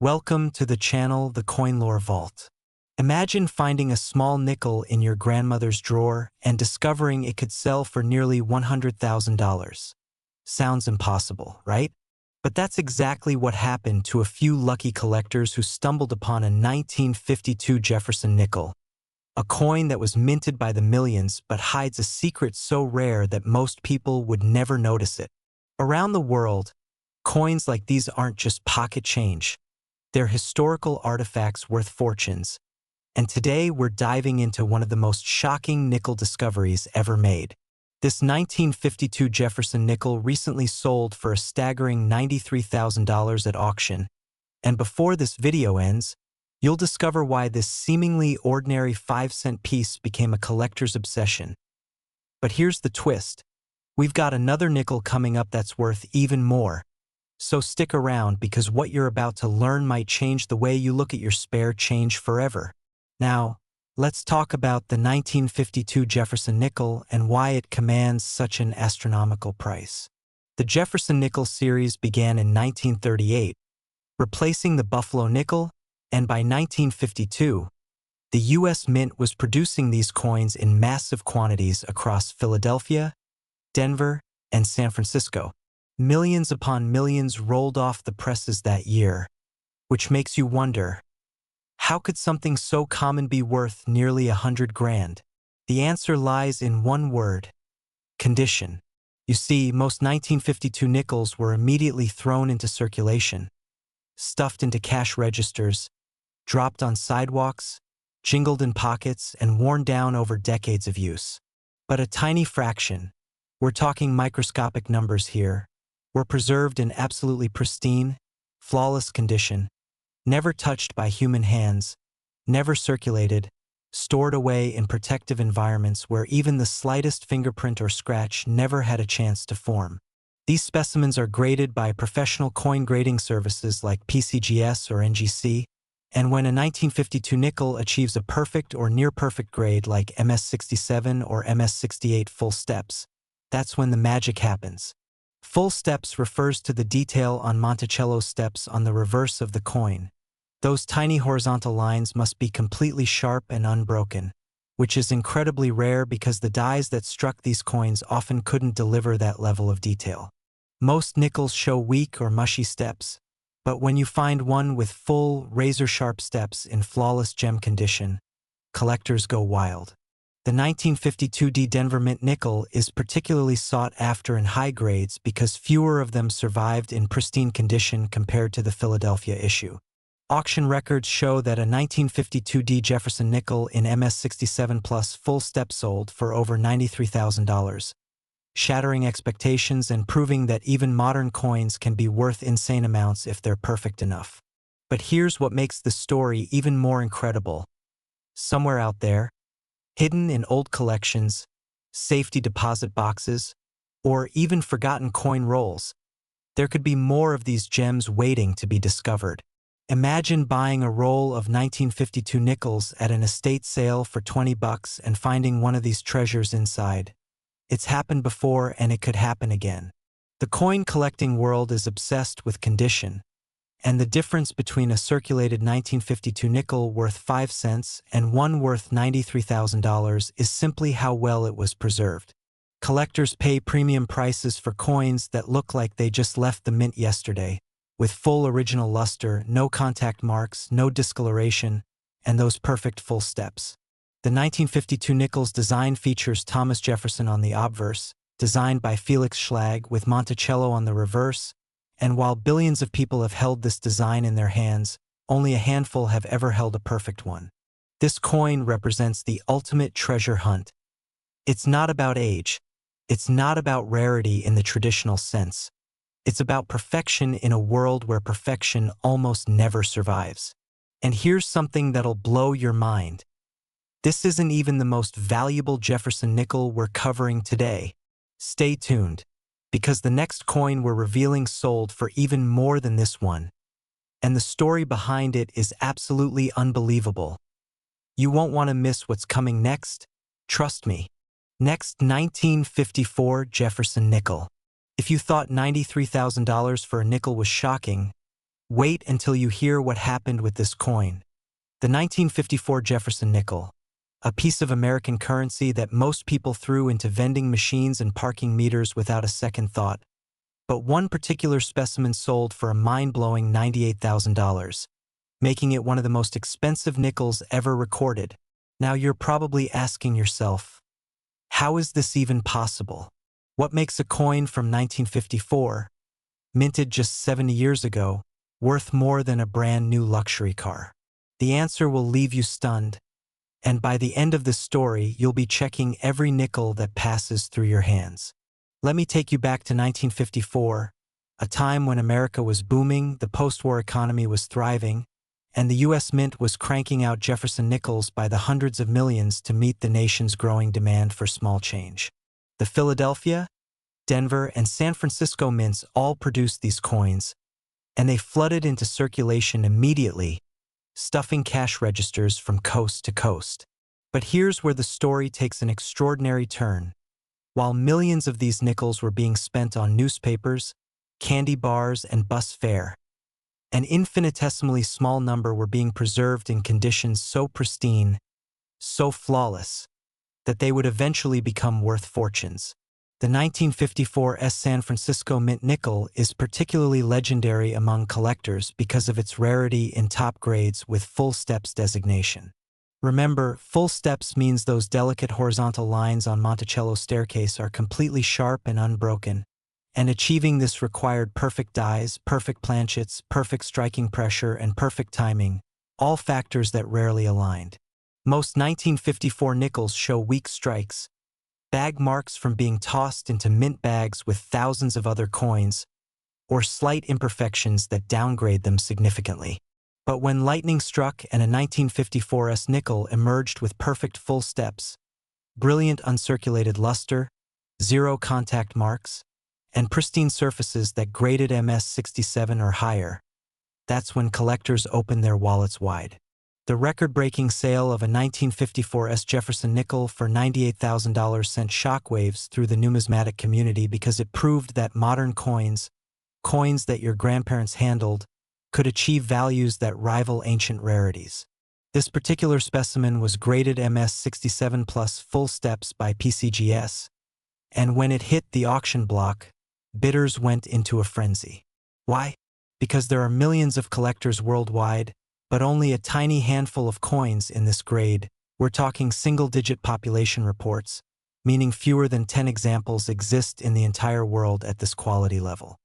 Welcome to the channel, The Coin Lore Vault. Imagine finding a small nickel in your grandmother's drawer and discovering it could sell for nearly $100,000. Sounds impossible, right? But that's exactly what happened to a few lucky collectors who stumbled upon a 1952 Jefferson Nickel, a coin that was minted by the millions but hides a secret so rare that most people would never notice it. Around the world, coins like these aren't just pocket change. They're historical artifacts worth fortunes, and today we're diving into one of the most shocking nickel discoveries ever made. This 1952 Jefferson Nickel recently sold for a staggering $93,000 at auction, and before this video ends, you'll discover why this seemingly ordinary 5-cent piece became a collector's obsession. But here's the twist. We've got another nickel coming up that's worth even more. So stick around because what you're about to learn might change the way you look at your spare change forever. Now, let's talk about the 1952 Jefferson Nickel and why it commands such an astronomical price. The Jefferson Nickel series began in 1938, replacing the Buffalo nickel, and by 1952, the U.S. Mint was producing these coins in massive quantities across Philadelphia, Denver, and San Francisco. Millions upon millions rolled off the presses that year, which makes you wonder, how could something so common be worth nearly $100,000? The answer lies in one word: condition. You see, most 1952 nickels were immediately thrown into circulation, stuffed into cash registers, dropped on sidewalks, jingled in pockets, and worn down over decades of use. But a tiny fraction, we're talking microscopic numbers here, were preserved in absolutely pristine, flawless condition, never touched by human hands, never circulated, stored away in protective environments where even the slightest fingerprint or scratch never had a chance to form. These specimens are graded by professional coin grading services like PCGS or NGC, and when a 1952 nickel achieves a perfect or near-perfect grade like MS67 or MS68 full steps, that's when the magic happens. Full steps refers to the detail on Monticello steps on the reverse of the coin. Those tiny horizontal lines must be completely sharp and unbroken, which is incredibly rare because the dies that struck these coins often couldn't deliver that level of detail. Most nickels show weak or mushy steps, but when you find one with full, razor-sharp steps in flawless gem condition, collectors go wild. The 1952D Denver Mint nickel is particularly sought after in high grades because fewer of them survived in pristine condition compared to the Philadelphia issue. Auction records show that a 1952D Jefferson Nickel in MS67 Plus full step sold for over $93,000, shattering expectations and proving that even modern coins can be worth insane amounts if they're perfect enough. But here's what makes the story even more incredible. Somewhere out there, hidden in old collections, safety deposit boxes, or even forgotten coin rolls, there could be more of these gems waiting to be discovered. Imagine buying a roll of 1952 nickels at an estate sale for $20 and finding one of these treasures inside. It's happened before and it could happen again. The coin collecting world is obsessed with condition, and the difference between a circulated 1952 nickel worth 5 cents and one worth $93,000 is simply how well it was preserved. Collectors pay premium prices for coins that look like they just left the mint yesterday, with full original luster, no contact marks, no discoloration, and those perfect full steps. The 1952 nickel's design features Thomas Jefferson on the obverse, designed by Felix Schlag, with Monticello on the reverse, and while billions of people have held this design in their hands, only a handful have ever held a perfect one. This coin represents the ultimate treasure hunt. It's not about age. It's not about rarity in the traditional sense. It's about perfection in a world where perfection almost never survives. And here's something that'll blow your mind. This isn't even the most valuable Jefferson Nickel we're covering today. Stay tuned, because the next coin we're revealing sold for even more than this one. And the story behind it is absolutely unbelievable. You won't want to miss what's coming next, trust me. Next, 1954 Jefferson Nickel. If you thought $93,000 for a nickel was shocking, Wait until you hear what happened with this coin. The 1954 Jefferson Nickel, a piece of American currency that most people threw into vending machines and parking meters without a second thought. But one particular specimen sold for a mind-blowing $98,000, making it one of the most expensive nickels ever recorded. Now you're probably asking yourself, how is this even possible? What makes a coin from 1954, minted just 70 years ago, worth more than a brand new luxury car? The answer will leave you stunned, and by the end of this story, you'll be checking every nickel that passes through your hands. Let me take you back to 1954, a time when America was booming, the post-war economy was thriving, and the U.S. Mint was cranking out Jefferson Nickels by the hundreds of millions to meet the nation's growing demand for small change. The Philadelphia, Denver, and San Francisco mints all produced these coins, and they flooded into circulation immediately, stuffing cash registers from coast to coast. But here's where the story takes an extraordinary turn. While millions of these nickels were being spent on newspapers, candy bars, and bus fare, an infinitesimally small number were being preserved in conditions so pristine, so flawless, that they would eventually become worth fortunes. The 1954 San Francisco Mint nickel is particularly legendary among collectors because of its rarity in top grades with full steps designation. Remember, full steps means those delicate horizontal lines on Monticello staircase are completely sharp and unbroken, and achieving this required perfect dies, perfect planchets, perfect striking pressure, and perfect timing, all factors that rarely aligned. Most 1954 nickels show weak strikes, bag marks from being tossed into mint bags with thousands of other coins, or slight imperfections that downgrade them significantly. But when lightning struck and a 1954 nickel emerged with perfect full steps, brilliant uncirculated luster, zero contact marks, and pristine surfaces that graded MS-67 or higher, that's when collectors opened their wallets wide. The record-breaking sale of a 1954 Jefferson Nickel for $98,000 sent shockwaves through the numismatic community because it proved that modern coins that your grandparents handled, could achieve values that rival ancient rarities. This particular specimen was graded MS-67 plus full steps by PCGS, and when it hit the auction block, bidders went into a frenzy. Why? Because there are millions of collectors worldwide, but only a tiny handful of coins in this grade. We're talking single-digit population reports, meaning fewer than 10 examples exist in the entire world at this quality level.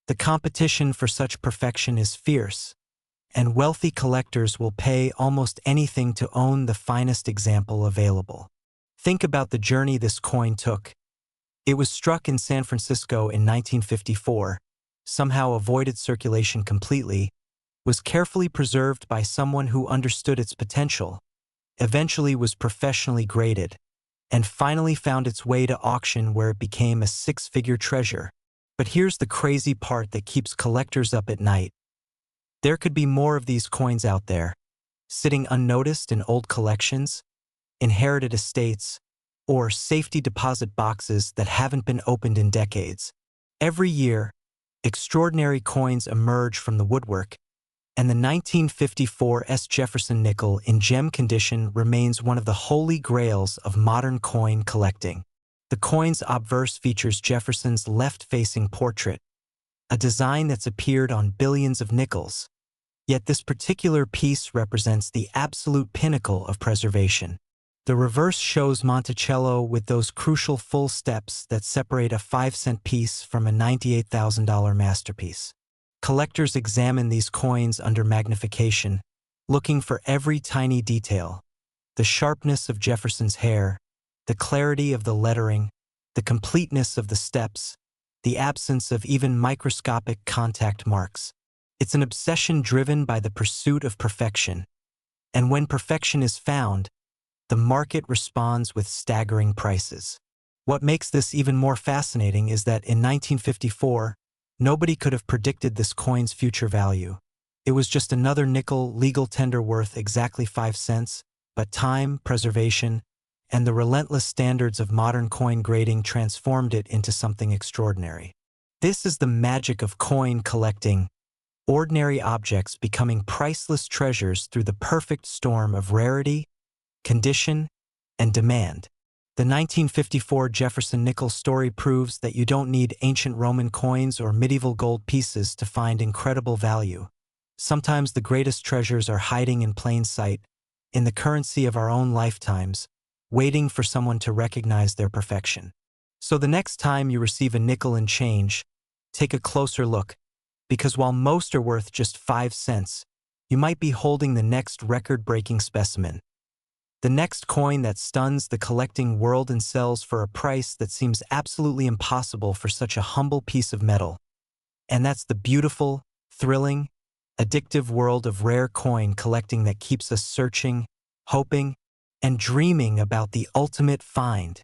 The competition for such perfection is fierce, and wealthy collectors will pay almost anything to own the finest example available. Think about the journey this coin took. It was struck in San Francisco in 1954, somehow avoided circulation completely, was carefully preserved by someone who understood its potential, eventually was professionally graded, and finally found its way to auction where it became a six-figure treasure. But here's the crazy part that keeps collectors up at night. There could be more of these coins out there, sitting unnoticed in old collections, inherited estates, or safety deposit boxes that haven't been opened in decades. Every year, extraordinary coins emerge from the woodwork, and the 1954 Jefferson Nickel in gem condition remains one of the holy grails of modern coin collecting. The coin's obverse features Jefferson's left-facing portrait, a design that's appeared on billions of nickels. Yet this particular piece represents the absolute pinnacle of preservation. The reverse shows Monticello with those crucial full steps that separate a 5-cent piece from a $98,000 masterpiece. Collectors examine these coins under magnification, looking for every tiny detail: the sharpness of Jefferson's hair, the clarity of the lettering, the completeness of the steps, the absence of even microscopic contact marks. It's an obsession driven by the pursuit of perfection. And when perfection is found, the market responds with staggering prices. What makes this even more fascinating is that in 1954, nobody could have predicted this coin's future value. It was just another nickel legal tender worth exactly 5 cents, but time, preservation, and the relentless standards of modern coin grading transformed it into something extraordinary. This is the magic of coin collecting. ordinary objects becoming priceless treasures through the perfect storm of rarity, condition, and demand. The 1954 Jefferson Nickel story proves that you don't need ancient Roman coins or medieval gold pieces to find incredible value. Sometimes the greatest treasures are hiding in plain sight, in the currency of our own lifetimes, waiting for someone to recognize their perfection. So the next time you receive a nickel and change, take a closer look, because while most are worth just 5 cents, you might be holding the next record-breaking specimen. The next coin that stuns the collecting world and sells for a price that seems absolutely impossible for such a humble piece of metal. And that's the beautiful, thrilling, addictive world of rare coin collecting that keeps us searching, hoping, and dreaming about the ultimate find.